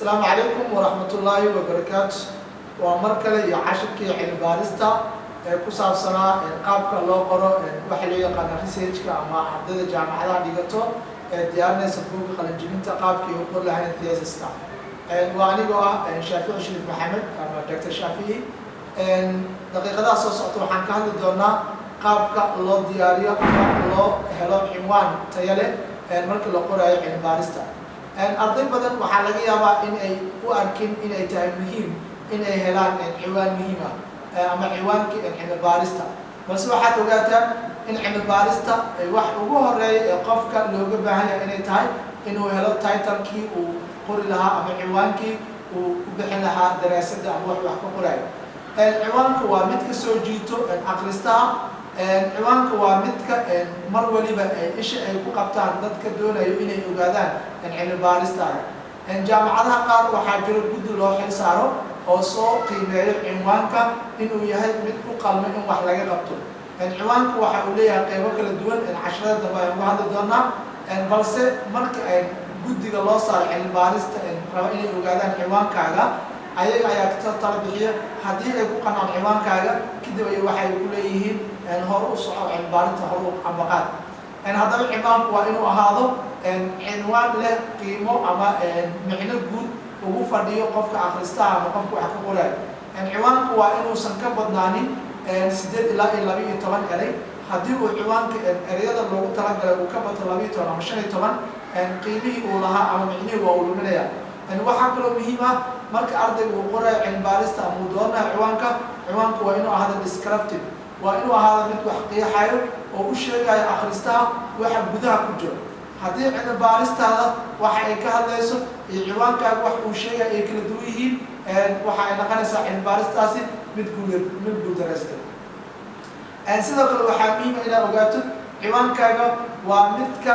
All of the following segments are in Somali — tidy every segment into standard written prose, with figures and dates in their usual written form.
السلام عليكم ورحمة الله وبركاته. ومركلة يعاشركي علم بارستا كوساب سنة قابك الله قرأ وحلية قناة ريسيرشك أما عدد الجامعة ديجتو ديارنا سبوك خلينا جبين تقابك يقول لها الثياسيستا. وأنا جوا شافعي شريف محمد أما دكتور شافعي. دقيقة أساسا وحن كان لدونا قابك الله دياريا الله هلا عنوان تيالي مركلة قرأ علم بارستا. أرضي بدن وحلاقي يابا إن أي وأركن إن أي تهم مهم إن أي هلان عوان مهمة أما عوان كإن بارستا بس واحد وقتها إن عند بارستا واحد وجوه الرأي قفك لو جبهها إن أي تاي إنه هلا تايتل كي وقول لها أما عوان كي وبحن لها دراسة أما واحد قرأي العوان كوامتك سوجيتو إن أقلستها عوانك ومدك مر وليبا إيش كقبتان ضدك دولة يبيني يقادان عن بارستان جامعتها قال وحاجر الجد لو حل صاروا أو صو قيمة عوانك إنه يهد مدك قلم إن وحلاقة قبته عوانك وحوليها قيمك للدول العشرة دبا وهذا دونا بلس مرك جد الله صار عن بارستان رأيني يقادان عوانك على ayaga ayaa ka talabixiya hadii ay ku qanaan ciwaankaaga kadib ay waxay ku leeyihiin hor u soco cilbaarinta hor u ambaqaad hadaba ciwaanku waa inuu ahaado cinwaan leh qiimo ama micno guud ugu fadhiyo qofka akhristaha ama qofka wax ka qoray ciwaanku waa inuusan ka badnaanin 8 ilaa 12 eray hadii uu ciwaanka erayada loogu talagalay uu ka bato 12 ama 15 qiimihii uu lahaa ama micnihi waa uu luminaya waxaa kaloo muhiim ah marka ardaygu uu qorayo cilmi baarista ama uu doonayo ciwaanku waa inuu ahaado descriptive waa inuu ahaado mid wax qeexayo oo u sheegayo akhristaha waxa gudaha ku jiro haddii cilmi baaristaada waxa ay ka hadlayso iyo ciwaankaaga wax uu sheegayo ay kala duwan yihiin waxa ay noqonaysaa cilmi baaristaasi mid guuldareystay sidoo kale waxaa muhiim ah inaad ogaato ciwaankaaga waa midka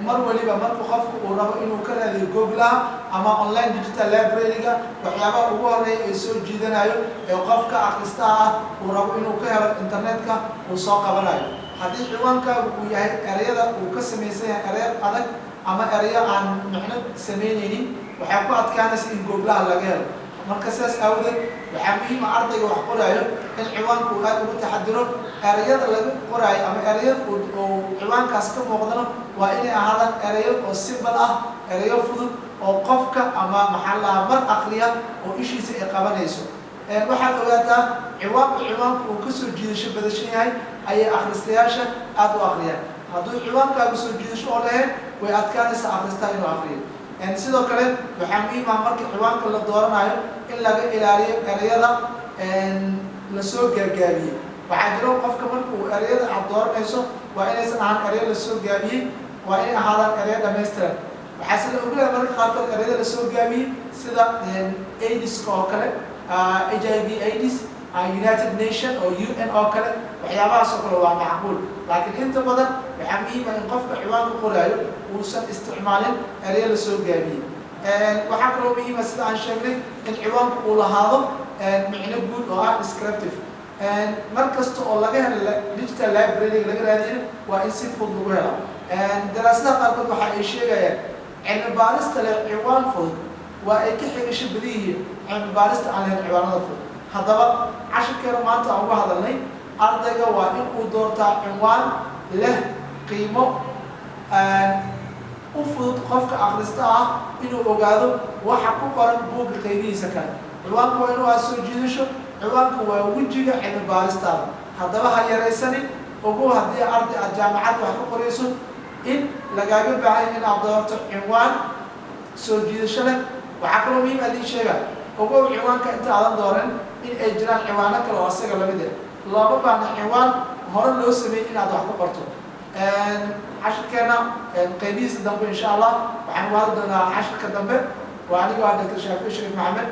mar waliba marka qofku uu rabo inuu ka raadiyo Google-ha ama online digital library-ga waxyaabaha ugu horeeya ee soo jiidanayo ee qofka akhristaha uu rabo inuu ka helo internetka uu soo qabanayo haddii ciwaankaagu uu yahay erayada uu ka samaysan yahay eray adag ama erayo aan micno sameynaynin waxaa ku adkaanaysa in Google-ha laga helo marka saas awgeed waxaa muhiim ah ardayga wax qorayo in ciwaanku uu aad ugu taxadiro erayada lagu qorayo ama erayada oo ciwaankaas ka muuqdana waa inay ahaadaan erayo oo simple ah erayo fudud oo qofka ama maxalla mar akhriya oo ishiisa ay qabanayso waxaad ogaataa ciwaanku uu ka soo jiidasho badashan yahay ayay akhristayaasha aad u akhriyaan hadduu ciwaankaagu soo jiidasho oo lahayn way adkaanaysaa akhristaa inuu akhriyo sidoo kale waxaa muhiim ah marka ciwaanka la dooranayo in laga ilaaliyo erayada la soo gaabiyey waxaa jiro qofka marka uu erayada aad dooranayso waa inaysan ahaan erayo la soo gaabiyey waa inay ahaadaan erayo dhammaystiran waxaa sida oglahay marka qaarkood erayada la soo gaabiyey sida AIDS-ka oo kale HIV AIDS United Nation oo UN oo kale waxyaabahaas oo kale waa macquul laakiin inta badan waxaa muhiim ah in qofka ciwaanka qoraayo uusan isticmaalin erayo la soo gaabiyey waxaa kaloo muhiim ah sida aan sheegnay in ciwaanku uu lahaado micno guud oo ah descriptive mar kasta oo laga helo digital library laga raadiyo waa in si fudud lagu helo daraasadaha qaarkood waxa ay sheegayaan cilmi baarista leh ciwaan fudud waa ay ka xigasho badan yihiin cilmi baarista aan lahayn ciwaanada fudud haddaba cashirkeena maanta aan uga hadalnay ardayga waa in uu doortaa cinwaan leh qiimo u fudud qofka akhrista ah inuu ogaado waxa ku qoran buugga qaybihiisa kale ciwaanku waa inuu soo jiidasho ciwaanku waa wejiga cilmi baaristaada haddaba ha yaraysanin ogow haddii arday aad jaamacad wax ka qorayso in lagaaga baahan in aad doorto cinwaan soo jiidasho leh waxaa kaloo muhiim ah idiin sheega ogow ciwaanka inta aadan dooran in ay jiraan ciwaano kale oo asaga lamid ah looma baahna ciwaan hore loo sameeyey inaad wax ku qorto cashirkeena qaybihiisa dambe insha allah waxaan u hadli doonaa cashirka dambe waa aniga waa Dr. Shaafici Shariif Maxamed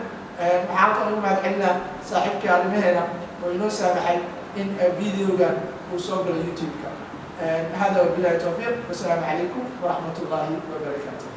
waxaan halkan ugu mahadcelinaa saaxiibkii arrimaheena oo inoo saamaxay in videogan uu soo galo YouTube-ka hada wabillahi tawfiiq wasalaamu calaykum waraxmatullaahi wabarakaatuh